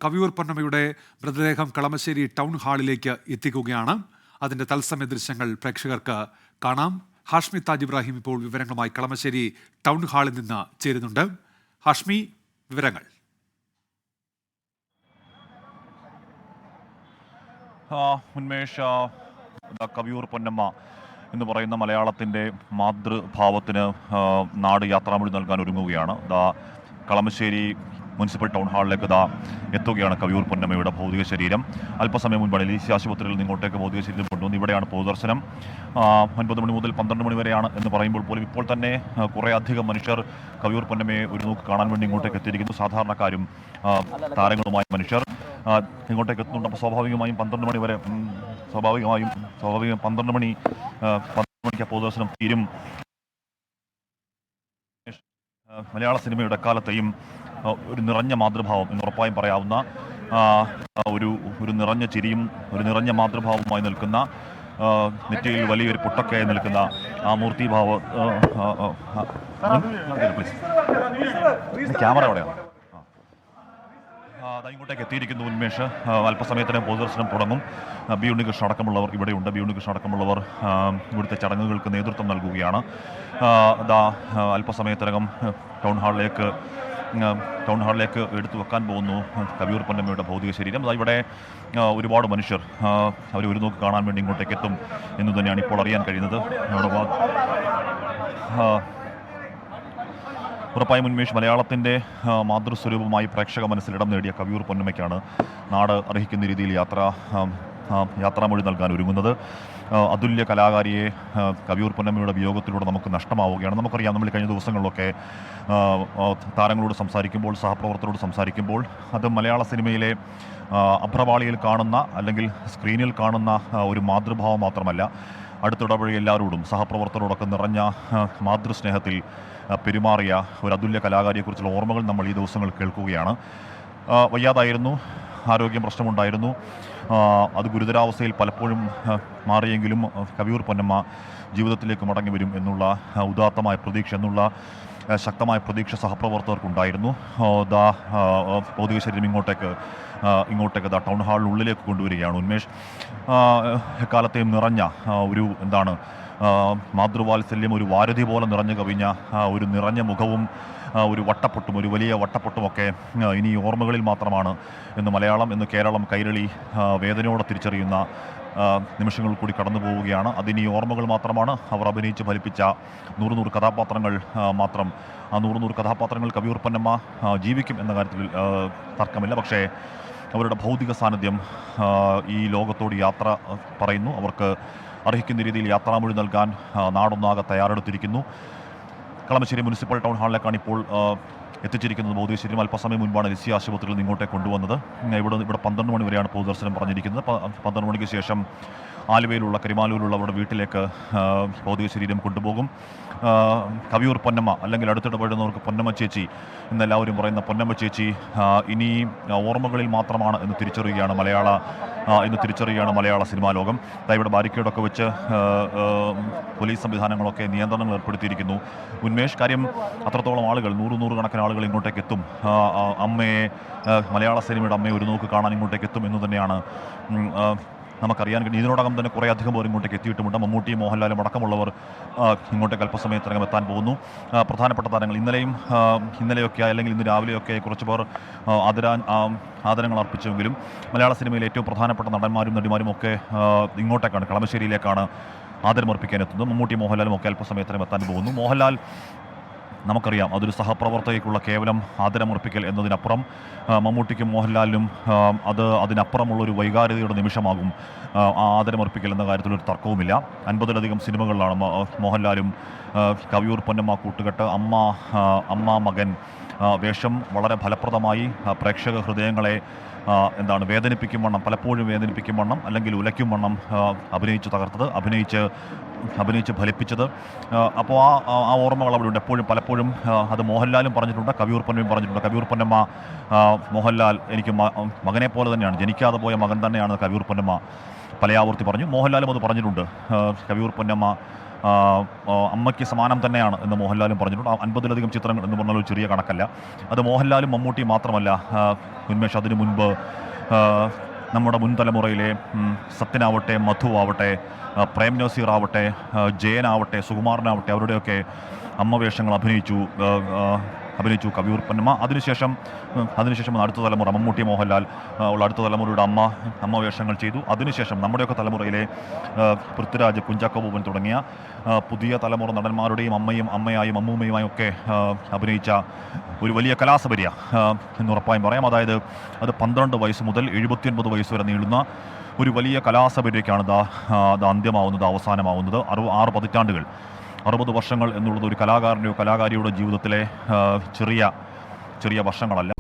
കവിയൂർ പൊന്നമ്മയുടെ മൃതദേഹം കളമശ്ശേരി ടൗൺ ഹാളിലേക്ക് എത്തിക്കുകയാണ്. അതിന്റെ തത്സമയ ദൃശ്യങ്ങൾ പ്രേക്ഷകർക്ക് കാണാം. ഹാഷ്മി താജ് ഇബ്രാഹിം ഇപ്പോൾ വിവരങ്ങളുമായി കളമശ്ശേരി ടൗൺ ഹാളിൽ നിന്ന് ചേരുന്നുണ്ട്. ഹാഷ്മി, വിവരങ്ങൾ. ഉന്മേഷ്, കവിയൂർ പൊന്നമ്മ എന്ന് പറയുന്ന മലയാളത്തിൻ്റെ മാതൃഭാവത്തിന് നാട് യാത്രാമൊഴി നൽകാൻ ഒരുങ്ങുകയാണ്. കളമശ്ശേരി മുനിസിപ്പൽ ടൗൺ ഹാളിലേക്ക് എത്തുകയാണ് കവിയൂർ പൊന്നമ്മയുടെ ഭൗതിക ശരീരം. അല്പസമയം മുൻപാണ് ലീസി ആശുപത്രിയിൽ നിന്ന് ഇങ്ങോട്ടേക്ക് ഭൗതിക ശരീരം കൊണ്ടുവന്നു. ഇവിടെയാണ് പൊതുദർശനം. 9 മണി മുതൽ 12 മണി വരെയാണ് എന്ന് പറയുമ്പോൾ പോലും ഇപ്പോൾ തന്നെ കുറേ അധികം മനുഷ്യർ കവിയൂർ പൊന്നമ്മയെ ഒരു നോക്ക് കാണാൻ വേണ്ടി ഇങ്ങോട്ടേക്ക് എത്തിയിരിക്കുന്നു. സാധാരണക്കാരും താരങ്ങളുമായ മനുഷ്യർ ഇങ്ങോട്ടേക്ക് എത്തുന്നുണ്ട്. അപ്പോൾ സ്വാഭാവികമായും 12 മണി വരെ സ്വാഭാവികമായും 12 മണിക്ക് പൊതുദർശനം തീരും. മലയാള സിനിമയുടെ എക്കാലത്തെയും ഒരു നിറഞ്ഞ മാതൃഭാവം എന്ന് ഉറപ്പായും പറയാവുന്ന ഒരു നിറഞ്ഞ ചിരിയും ഒരു നിറഞ്ഞ മാതൃഭാവമായി നിൽക്കുന്ന, നെറ്റിയിൽ വലിയൊരു പൊട്ടൊക്കെയായി നിൽക്കുന്ന ആ മൂർത്തിഭാവ ക്യാമറ എവിടെയാണ്? ഇങ്ങോട്ടേക്ക് എത്തിയിരിക്കുന്നു ഉന്മേഷ്. അല്പസമയത്തിന് പൊതുദർശനം തുടങ്ങും. ബി ഉണ്ണികൃഷ്ണൻ അടക്കമുള്ളവർ ഇവിടെയുണ്ട്. ബി ഉണ്ണികൃഷ്ണൻ അടക്കമുള്ളവർ ഇവിടുത്തെ ചടങ്ങുകൾക്ക് നേതൃത്വം നൽകുകയാണ്. അല്പസമയത്തിനകം ടൗൺ ഹാളിലേക്ക് എടുത്തു വെക്കാൻ പോകുന്നു കവിയൂർ പൊന്നമ്മയുടെ ഭൗതിക ശരീരം. ഇവിടെ ഒരുപാട് മനുഷ്യർ അവർ ഒരു നോക്ക് കാണാൻ വേണ്ടി ഇങ്ങോട്ടേക്ക് എത്തും എന്ന് തന്നെയാണ് ഇപ്പോൾ അറിയാൻ കഴിയുന്നത്. ഉറപ്പായും ഉന്മേഷ്, മലയാളത്തിൻ്റെ മാതൃസ്വരൂപമായി പ്രേക്ഷക മനസ്സിൽ ഇടം നേടിയ കവിയൂർ പൊന്നമ്മയ്ക്കാണ് നാട് അർഹിക്കുന്ന രീതിയിൽ യാത്രാമൊഴി നൽകാൻ ഒരുങ്ങുന്നത്. അതുല്യ കലാകാരിയെ കവിയൂർ പൊന്നമ്മയുടെ വിയോഗത്തിലൂടെ നമുക്ക് നഷ്ടമാവുകയാണ്. നമുക്കറിയാം, നമ്മൾ കഴിഞ്ഞ ദിവസങ്ങളിലൊക്കെ താരങ്ങളോട് സംസാരിക്കുമ്പോൾ, സഹപ്രവർത്തകരോട് സംസാരിക്കുമ്പോൾ, അത് മലയാള സിനിമയിലെ അഭ്രപാളിയിൽ കാണുന്ന അല്ലെങ്കിൽ സ്ക്രീനിൽ കാണുന്ന ഒരു മാതൃഭാവം മാത്രമല്ല, അടുത്തിടപഴകിയ എല്ലാവരോടും സഹപ്രവർത്തകരോടൊക്കെ നിറഞ്ഞ മാതൃസ്നേഹത്തിൽ പെരുമാറിയ ഒരു അതുല്യ കലാകാരിയെക്കുറിച്ചുള്ള ഓർമ്മകൾ നമ്മൾ ഈ ദിവസങ്ങൾ കേൾക്കുകയാണ്. വയ്യാതായിരുന്നു, ആരോഗ്യം പ്രശ്നമുണ്ടായിരുന്നു. അത് ഗുരുതരാവസ്ഥയിൽ പലപ്പോഴും മാറിയെങ്കിലും കവിയൂർ പൊന്നമ്മ ജീവിതത്തിലേക്ക് മടങ്ങി വരും എന്നുള്ള ഉദാത്തമായ പ്രതീക്ഷ, എന്നുള്ള ശക്തമായ പ്രതീക്ഷ സഹപ്രവർത്തകർക്കുണ്ടായിരുന്നു. ഭൗതിക ശരീരം ഇങ്ങോട്ടേക്ക് ടൗൺ ഹാളിനുള്ളിലേക്ക് കൊണ്ടുവരികയാണ് ഉന്മേഷ്. എക്കാലത്തെയും നിറഞ്ഞ ഒരു മാതൃവാത്സല്യം, ഒരു വാരധി പോലെ നിറഞ്ഞു കവിഞ്ഞ ഒരു നിറഞ്ഞ മുഖവും ഒരു വട്ടപ്പൊട്ടും, ഒരു വലിയ വട്ടപ്പൊട്ടുമൊക്കെ ഇനി ഓർമ്മകളിൽ മാത്രമാണ് എന്ന് മലയാളം, എന്ന് കേരളം കൈരളി വേദനയോടെ തിരിച്ചറിയുന്ന നിമിഷങ്ങൾ കൂടി കടന്നു പോവുകയാണ്. അതിനി ഓർമ്മകൾ മാത്രമാണ്. അവർ അഭിനയിച്ച് ഫലിപ്പിച്ച 100 കഥാപാത്രങ്ങൾ മാത്രം. ആ 100 കഥാപാത്രങ്ങൾ കവിയൂർ പൊന്നമ്മ ജീവിക്കും എന്ന കാര്യത്തിൽ തർക്കമില്ല. പക്ഷേ അവരുടെ ഭൗതിക സാന്നിധ്യം ഈ ലോകത്തോട് യാത്ര പറയുന്നു. അവർക്ക് അർഹിക്കുന്ന രീതിയിൽ യാത്രാമൊഴി നൽകാൻ നാടൊന്നാകെ തയ്യാറെടുത്തിരിക്കുന്നു. കളമശ്ശേരി മുനിസിപ്പൽ ടൗൺ ഹാളിലേക്കാണ് ഇപ്പോൾ എത്തിച്ചിരിക്കുന്നത് ഭൗതിക ശരീരം. അല്പസമയം മുൻപാണ് ലീസി ആശുപത്രിയിൽ നിന്ന് ഇങ്ങോട്ടേക്ക് കൊണ്ടുവന്നത്. ഇവിടെ 12 മണി വരെയാണ് പൊതുദർശനം പറഞ്ഞിരിക്കുന്നത്. 12 മണിക്ക് ശേഷം ആലുവയിലുള്ള കരിമാലൂരിലുള്ള അവരുടെ വീട്ടിലേക്ക് ഭൗതിക ശരീരം കൊണ്ടുപോകും. കവിയൂർ പൊന്നമ്മ, അല്ലെങ്കിൽ അടുത്തിടപഴകുന്നവർക്ക് പൊന്നമ്മ ചേച്ചി എന്നെല്ലാവരും പറയുന്ന പൊന്നമ്മ ചേച്ചി ഇനി ഓർമ്മകളിൽ മാത്രമാണ് എന്ന് തിരിച്ചറിയുകയാണ് മലയാള സിനിമാ ലോകം. ഇവിടെ ബാരിക്കേഡൊക്കെ വെച്ച് പോലീസ് സംവിധാനങ്ങളൊക്കെ നിയന്ത്രണങ്ങൾ ഏർപ്പെടുത്തിയിരിക്കുന്നു ഉന്മേഷ്. കാര്യം, അത്രത്തോളം ആളുകൾ, 100 കണക്കിന് ആളുകൾ ഇങ്ങോട്ടേക്ക് എത്തും. മലയാള സിനിമയുടെ അമ്മയെ ഒരു നോക്ക് കാണാൻ ഇങ്ങോട്ടേക്ക് എത്തും എന്ന് തന്നെയാണ് നമുക്കറിയാൻ കഴിയും. ഇതിനോടകം തന്നെ കുറേ അധികം പേർ ഇങ്ങോട്ടേക്ക് എത്തിയിട്ടുമുണ്ട്. മമ്മൂട്ടിയും മോഹൻലാലും അടക്കമുള്ളവർ ഇങ്ങോട്ടേക്ക് അല്പസമയത്തിനകം എത്താൻ പോകുന്നു. പ്രധാനപ്പെട്ട താരങ്ങൾ ഇന്നലെയൊക്കെ അല്ലെങ്കിൽ ഇന്ന് രാവിലെയൊക്കെ കുറച്ച് പേർ ആദരങ്ങൾ അർപ്പിച്ചെങ്കിലും മലയാള സിനിമയിലെ ഏറ്റവും പ്രധാനപ്പെട്ട നടന്മാരും നടിമാരും ഒക്കെ ഇങ്ങോട്ടേക്കാണ്, കളമശ്ശേരിയിലേക്കാണ് ആദരമർപ്പിക്കാൻ എത്തുന്നത്. മമ്മൂട്ടി മോഹൻലാലും ഒക്കെ അല്പസമയത്തിനകം എത്താൻ പോകുന്നു. മോഹൻലാൽ, നമുക്കറിയാം, അതൊരു സഹപ്രവർത്തകയ്ക്കുള്ള കേവലം ആദരമർപ്പിക്കൽ എന്നതിനപ്പുറം മമ്മൂട്ടിക്കും മോഹൻലാലിനും അതിനപ്പുറമുള്ളൊരു വൈകാരികതയുടെ നിമിഷമാകും ആ ആദരമർപ്പിക്കൽ എന്ന കാര്യത്തിലൊരു തർക്കവുമില്ല. 50-ലധികം സിനിമകളിലാണ് മോഹൻലാലും കവിയൂർ പൊന്നമ്മ കൂട്ടുകെട്ട്, അമ്മ മകൻ വേഷം വളരെ ഫലപ്രദമായി പ്രേക്ഷക ഹൃദയങ്ങളെ പലപ്പോഴും വേദനിപ്പിക്കും വണ്ണം അല്ലെങ്കിൽ ഉലയ്ക്കും വണ്ണം അഭിനയിച്ച് തകർത്തത്, അഭിനയിച്ച് ഫലിപ്പിച്ചത്. അപ്പോൾ ആ ഓർമ്മകൾ അവിടെ ഉണ്ട് പലപ്പോഴും. അത് മോഹൻലാലും പറഞ്ഞിട്ടുണ്ട്, കവിയൂർ പൊന്നമ്മയും പറഞ്ഞിട്ടുണ്ട്. കവിയൂർ പൊന്നമ്മ, മോഹൻലാൽ എനിക്ക് മകനെ പോലെ തന്നെയാണ്, ജനിക്കാതെ പോയ മകൻ തന്നെയാണ് കവിയൂർ പൊന്നമ്മ പലയാവർത്തി പറഞ്ഞു. മോഹൻലാലും അത് പറഞ്ഞിട്ടുണ്ട്. കവിയൂർ പൊന്നമ്മ അമ്മയ്ക്ക് സമാനം തന്നെയാണ് എന്ന് മോഹൻലാലും പറഞ്ഞിട്ടുണ്ട്. 50-ലധികം ചിത്രങ്ങൾ എന്ന് പറഞ്ഞാൽ ഒരു ചെറിയ കണക്കല്ല. അത് മോഹൻലാലും മമ്മൂട്ടിയും മാത്രമല്ല ഉന്മേഷ്, അതിനു മുൻപ് നമ്മുടെ മുൻ തലമുറയിലെ സത്യനാവട്ടെ, മധു ആവട്ടെ, പ്രേം നസീർ ആവട്ടെ, ജയനാവട്ടെ, സുകുമാരനാവട്ടെ, അവരുടെയൊക്കെ അമ്മ വേഷങ്ങൾ അഭിനയിച്ചു കവിയൂർ പൊന്നമ്മ. അതിനുശേഷം അടുത്ത തലമുറ മമ്മൂട്ടി, മോഹൻലാൽ ഉള്ള അടുത്ത തലമുറയുടെ അമ്മ വേഷങ്ങൾ ചെയ്തു. അതിനുശേഷം നമ്മുടെയൊക്കെ തലമുറയിലെ പൃഥ്വിരാജ്, കുഞ്ചാക്കോ ബോബൻ തുടങ്ങിയ പുതിയ തലമുറ നടന്മാരുടെയും അമ്മയായും അമ്മൂമ്മയുമായും ഒക്കെ അഭിനയിച്ച ഒരു വലിയ കലാസപര്യ എന്നുറപ്പായും പറയാം. അതായത് അത് 12 വയസ്സ് മുതൽ 79 വയസ്സ് വരെ നീളുന്ന ഒരു വലിയ കലാസപര്യക്കാണ് അത് അന്ത്യമാവുന്നത്, അവസാനമാവുന്നത്. 6 പതിറ്റാണ്ടുകൾ, 60 വർഷങ്ങൾ എന്നുള്ളത് ഒരു കലാകാരൻ്റെയോ കലാകാരിയുടെ ജീവിതത്തിലെ ചെറിയ വർഷങ്ങളല്ല.